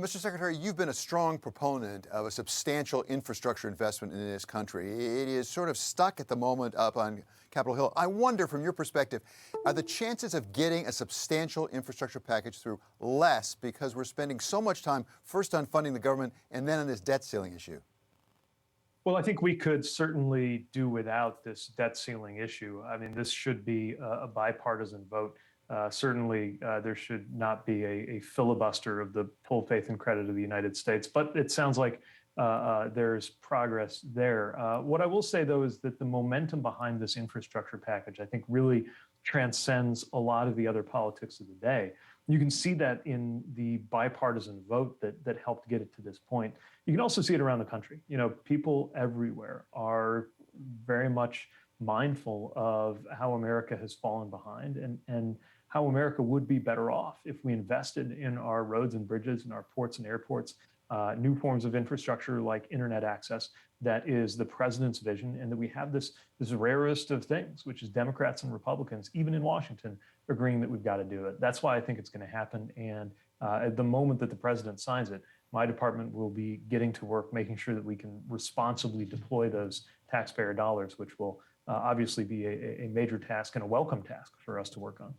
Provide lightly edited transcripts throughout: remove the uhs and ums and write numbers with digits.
Mr. Secretary, you've been a strong proponent of a substantial infrastructure investment in this country. It is sort of stuck at the moment up on Capitol Hill. I wonder, from your perspective, are the chances of getting a substantial infrastructure package through less because we're spending so much time first on funding the government and then on this debt ceiling issue? Well, I think we could certainly do without this debt ceiling issue. I mean, this should be a bipartisan vote. Certainly, there should not be a filibuster of the full faith and credit of the United States, but it sounds like there's progress there. What I will say, though, is that the momentum behind this infrastructure package, I think, really transcends a lot of the other politics of the day. You can see that in the bipartisan vote that helped get it to this point. You can also see it around the country. You know, people everywhere are very much mindful of how America has fallen behind and how America would be better off if we invested in our roads and bridges and our ports and airports, new forms of infrastructure like internet access. That is the president's vision, and that we have this rarest of things, which is Democrats and Republicans, even in Washington, agreeing that we've got to do it. That's why I think it's going to happen. And at the moment that the president signs it, my department will be getting to work making sure that we can responsibly deploy those taxpayer dollars, which will obviously be a major task and a welcome task for us to work on.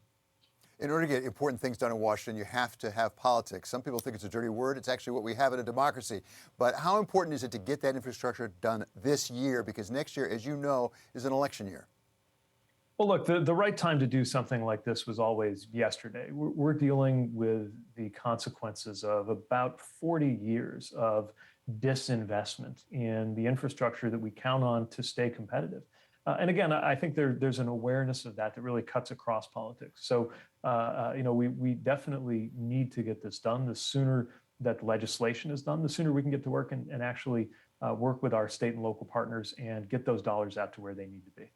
In order to get important things done in Washington, you have to have politics. Some people think it's a dirty word. It's actually what we have in a democracy. But how important is it to get that infrastructure done this year? Because next year, as you know, is an election year. Well, look, the right time to do something like this was always yesterday. We're dealing with the consequences of about 40 years of disinvestment in the infrastructure that we count on to stay competitive. And again, I think there's an awareness of that really cuts across politics. So, we definitely need to get this done. The sooner that legislation is done, the sooner we can get to work and actually work with our state and local partners and get those dollars out to where they need to be.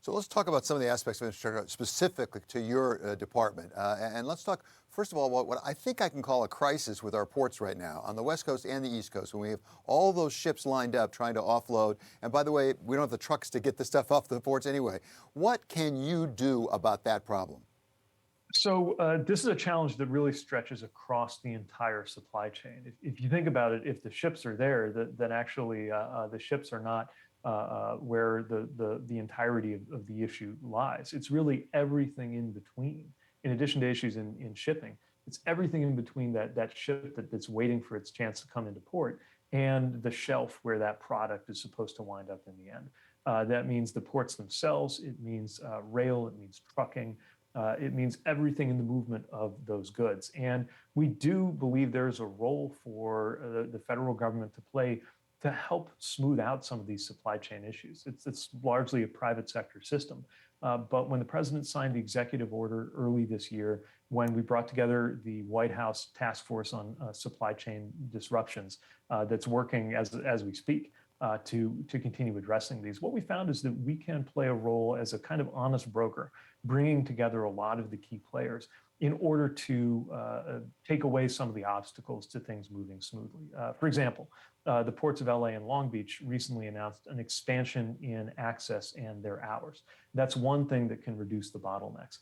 So let's talk about some of the aspects of infrastructure specific to your department. And let's talk, first of all, about what I think I can call a crisis with our ports right now on the West Coast and the East Coast, when we have all those ships lined up trying to offload. And by the way, we don't have the trucks to get the stuff off the ports anyway. What can you do about that problem? So this is a challenge that really stretches across the entire supply chain. If you think about it, if the ships are there, then actually the ships are not where the entirety of the issue lies. It's really everything in between. In addition to issues in shipping, it's everything in between that ship that's waiting for its chance to come into port and the shelf where that product is supposed to wind up in the end. That means the ports themselves. It means rail. It means trucking. It means everything in the movement of those goods. And we do believe there's a role for the federal government to play to help smooth out some of these supply chain issues. It's largely a private sector system. But when the president signed the executive order early this year, when we brought together the White House task force on supply chain disruptions that's working as we speak to continue addressing these, what we found is that we can play a role as a kind of honest broker, bringing together a lot of the key players in order to take away some of the obstacles to things moving smoothly. For example, the ports of LA and Long Beach recently announced an expansion in access and their hours. That's one thing that can reduce the bottlenecks.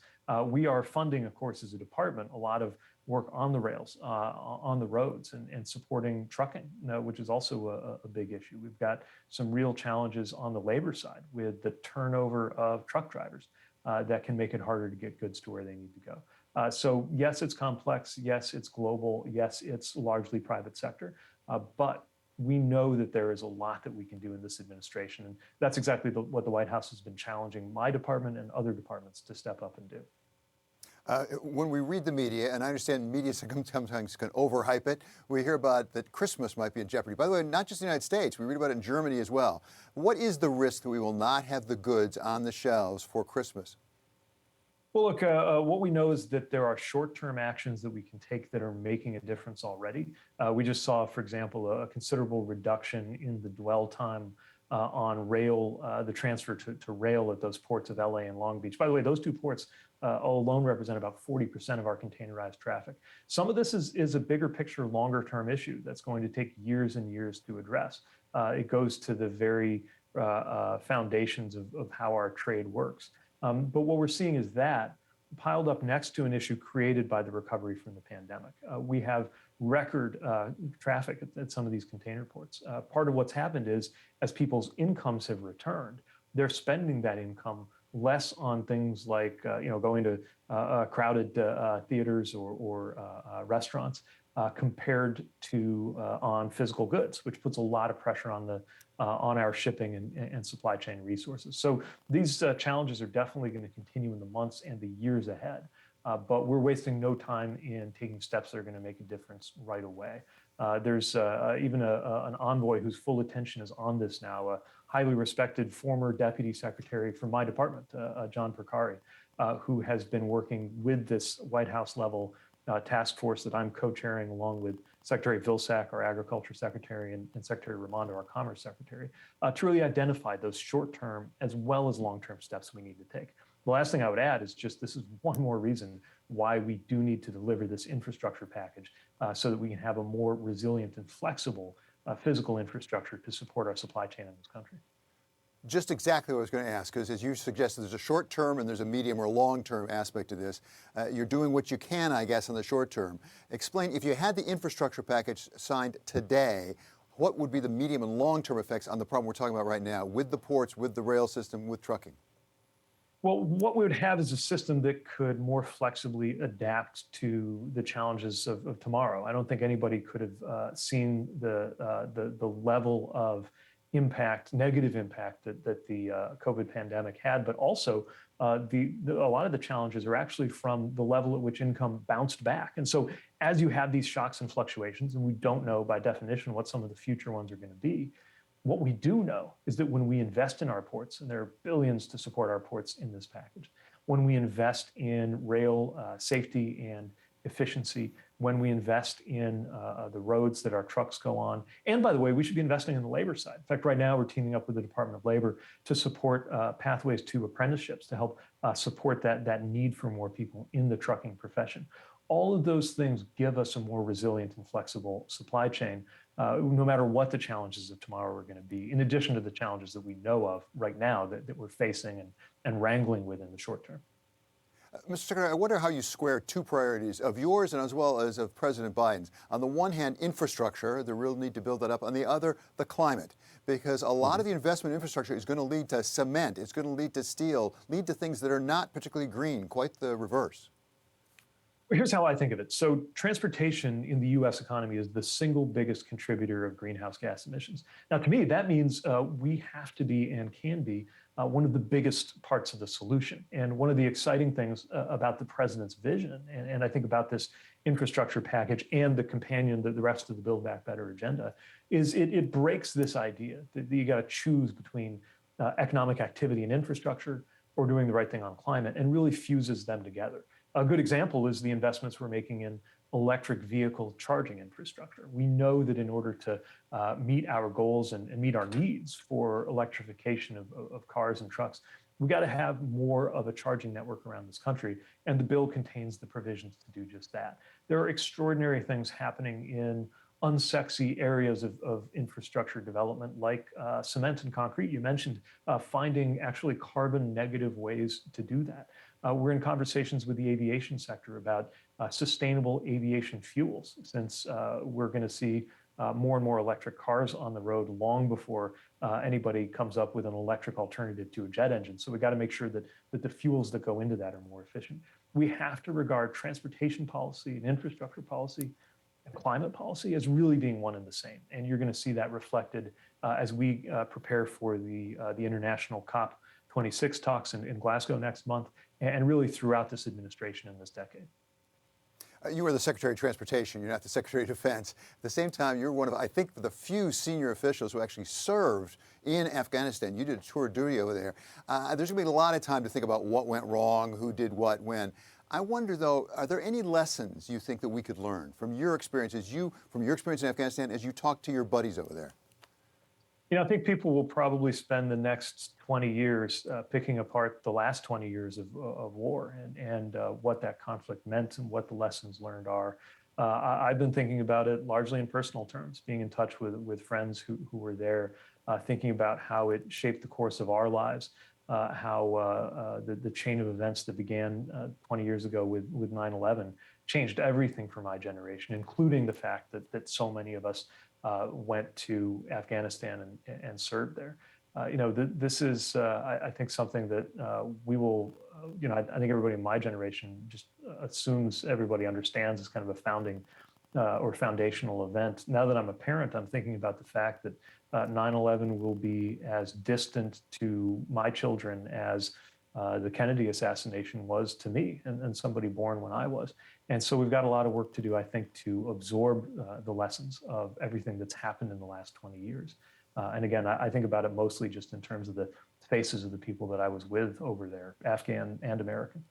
We are funding, of course, as a department, a lot of work on the rails, on the roads, and supporting trucking, which is also a big issue. We've got some real challenges on the labor side with the turnover of truck drivers that can make it harder to get goods to where they need to go. So yes, it's complex. Yes, it's global. Yes, it's largely private sector. But we know that there is a lot that we can do in this administration. And that's exactly what the White House has been challenging my department and other departments to step up and do. When we read the media, and I understand media sometimes can overhype it, we hear about that Christmas might be in jeopardy. By the way, not just the United States, we read about it in Germany as well. What is the risk that we will not have the goods on the shelves for Christmas? Well, look, what we know is that there are short-term actions that we can take that are making a difference already. We just saw, for example, a considerable reduction in the dwell time on rail, the transfer to rail at those ports of LA and Long Beach. By the way, those two ports alone represent about 40% of our containerized traffic. Some of this is a bigger picture, longer term issue that's going to take years and years to address. It goes to the very foundations of how our trade works. But what we're seeing is that piled up next to an issue created by the recovery from the pandemic. We have record traffic at some of these container ports. Part of what's happened is as people's incomes have returned, they're spending that income less on things like going to crowded theaters or restaurants compared to on physical goods, which puts a lot of pressure on our shipping and supply chain resources. So these challenges are definitely going to continue in the months and the years ahead. But we're wasting no time in taking steps that are going to make a difference right away. There's even an envoy whose full attention is on this now, a highly respected former deputy secretary from my department, John Percari, who has been working with this White House level task force that I'm co-chairing along with Secretary Vilsack, our agriculture secretary, and Secretary Raimondo, our commerce secretary, to really identify those short-term as well as long-term steps we need to take. The last thing I would add is just this is one more reason why we do need to deliver this infrastructure package so that we can have a more resilient and flexible physical infrastructure to support our supply chain in this country. Just exactly what I was going to ask, because as you suggested, there's a short term and there's a medium or long term aspect to this. You're doing what you can, I guess, in the short term. Explain, if you had the infrastructure package signed today, what would be the medium and long term effects on the problem we're talking about right now with the ports, with the rail system, with trucking? Well, what we would have is a system that could more flexibly adapt to the challenges of tomorrow. I don't think anybody could have seen the level of impact, negative impact that the COVID pandemic had, but also a lot of the challenges are actually from the level at which income bounced back. And so as you have these shocks and fluctuations, and we don't know by definition what some of the future ones are going to be, what we do know is that when we invest in our ports, and there are billions to support our ports in this package, when we invest in rail safety and efficiency, when we invest in the roads that our trucks go on, and by the way, we should be investing in the labor side. In fact, right now we're teaming up with the Department of Labor to support pathways to apprenticeships to help support that need for more people in the trucking profession. All of those things give us a more resilient and flexible supply chain, no matter what the challenges of tomorrow are going to be, in addition to the challenges that we know of right now that we're facing and wrangling with in the short term. Mr. Secretary, I wonder how you square two priorities of yours and as well as of President Biden's. On the one hand, infrastructure, the real need to build that up. On the other, the climate, because a lot of the investment in infrastructure is going to lead to cement, it's going to lead to steel, lead to things that are not particularly green, quite the reverse. Here's how I think of it. So transportation in the U.S. economy is the single biggest contributor of greenhouse gas emissions. Now, to me, that means we have to be and can be one of the biggest parts of the solution. And one of the exciting things about the president's vision, and I think about this infrastructure package and the companion, the rest of the Build Back Better agenda, is it breaks this idea that you got to choose between economic activity and infrastructure or doing the right thing on climate, and really fuses them together. A good example is the investments we're making in electric vehicle charging infrastructure. We know that in order to meet our goals and meet our needs for electrification of cars and trucks, we got to have more of a charging network around this country, and the bill contains the provisions to do just that. There are extraordinary things happening in unsexy areas of infrastructure development like cement and concrete. You mentioned finding actually carbon negative ways to do that. We're in conversations with the aviation sector about sustainable aviation fuels, since we're going to see more and more electric cars on the road long before anybody comes up with an electric alternative to a jet engine. So we got to make sure that the fuels that go into that are more efficient. We have to regard transportation policy and infrastructure policy and climate policy as really being one and the same. And you're going to see that reflected as we prepare for the international COP26 talks in Glasgow next month, and really throughout this administration in this decade. You are the Secretary of Transportation. You're not the Secretary of Defense. At the same time, you're one of, I think, the few senior officials who actually served in Afghanistan. You did a tour of duty over there. There's going to be a lot of time to think about what went wrong, who did what, when. I wonder, though, are there any lessons you think that we could learn from your experience in Afghanistan as you talk to your buddies over there? You know, I think people will probably spend the next 20 years picking apart the last 20 years of war and what that conflict meant and what the lessons learned are. I've been thinking about it largely in personal terms, being in touch with friends who were there, thinking about how it shaped the course of our lives, how the chain of events that began 20 years ago with 9/11 changed everything for my generation, including the fact that so many of us went to Afghanistan and served there. This is, I think, something that we will, I think everybody in my generation just assumes everybody understands as kind of a founding or foundational event. Now that I'm a parent, I'm thinking about the fact that 9/11 will be as distant to my children as the Kennedy assassination was to me and somebody born when I was. And so we've got a lot of work to do, I think, to absorb the lessons of everything that's happened in the last 20 years. And again, I think about it mostly just in terms of the faces of the people that I was with over there, Afghan and American.